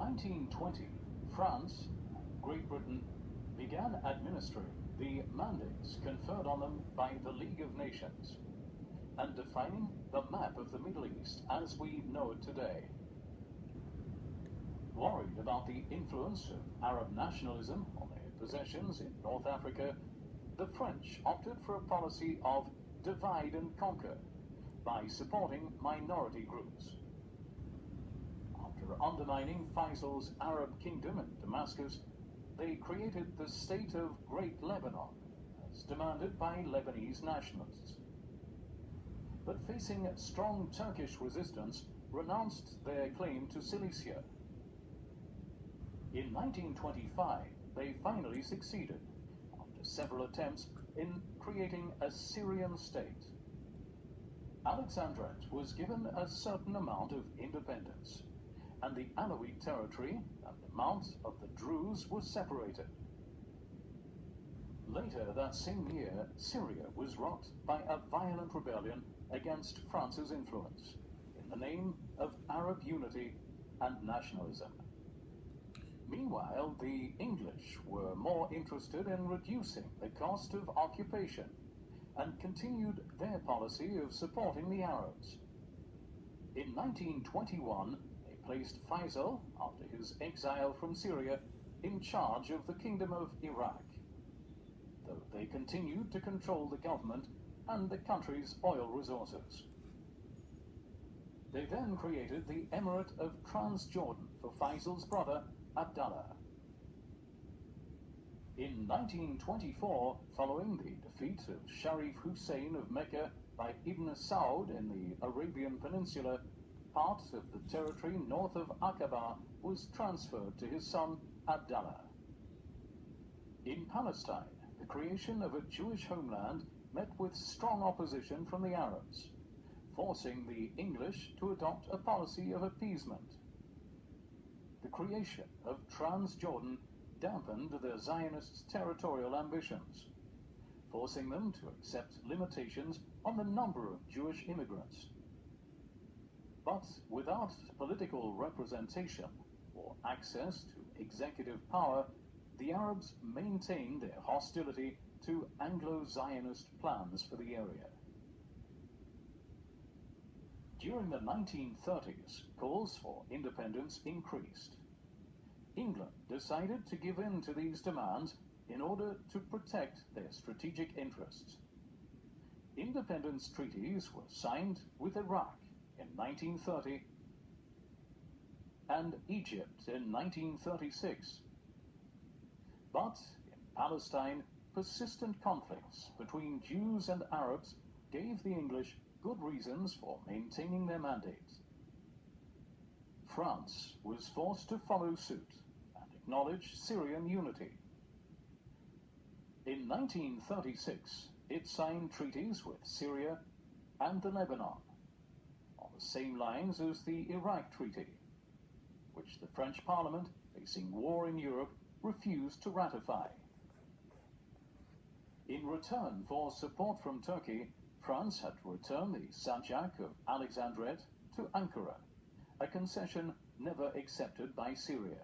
1920, France, Great Britain, began administering the mandates conferred on them by the League of Nations and defining the map of the Middle East as we know it today. Worried about the influence of Arab nationalism on their possessions in North Africa, the French opted for a policy of divide and conquer by supporting minority groups. After undermining Faisal's Arab kingdom in Damascus, they created the State of Great Lebanon, as demanded by Lebanese nationalists. But facing strong Turkish resistance, renounced their claim to Cilicia. In 1925, they finally succeeded, after several attempts, in creating a Syrian state. Alexandret was given a certain amount of independence, and the Alawite territory and the Mount of the Druze was separated. Later that same year, Syria was rocked by a violent rebellion against France's influence, in the name of Arab unity and nationalism. Meanwhile, the English were more interested in reducing the cost of occupation and continued their policy of supporting the Arabs. In 1921, they placed Faisal, after his exile from Syria, in charge of the Kingdom of Iraq, though they continued to control the government and the country's oil resources. They then created the Emirate of Transjordan for Faisal's brother, Abdallah. In 1924, following the defeat of Sharif Hussein of Mecca by Ibn Saud in the Arabian Peninsula, part of the territory north of Aqaba was transferred to his son Abdallah. In Palestine, the creation of a Jewish homeland met with strong opposition from the Arabs, forcing the English to adopt a policy of appeasement. The creation of Transjordan dampened the Zionists' territorial ambitions, forcing them to accept limitations on the number of Jewish immigrants. But without political representation or access to executive power, the Arabs maintained their hostility to Anglo-Zionist plans for the area. During the 1930s, calls for independence increased. England decided to give in to these demands in order to protect their strategic interests. Independence treaties were signed with Iraq in 1930 and Egypt in 1936. But in Palestine, persistent conflicts between Jews and Arabs gave the English good reasons for maintaining their mandate. France was forced to follow suit and acknowledge Syrian unity. In 1936, it signed treaties with Syria and the Lebanon, on the same lines as the Iraq Treaty, which the French Parliament, facing war in Europe, refused to ratify. In return for support from Turkey, France had to return the Sanjak of Alexandret to Ankara, a concession never accepted by Syria.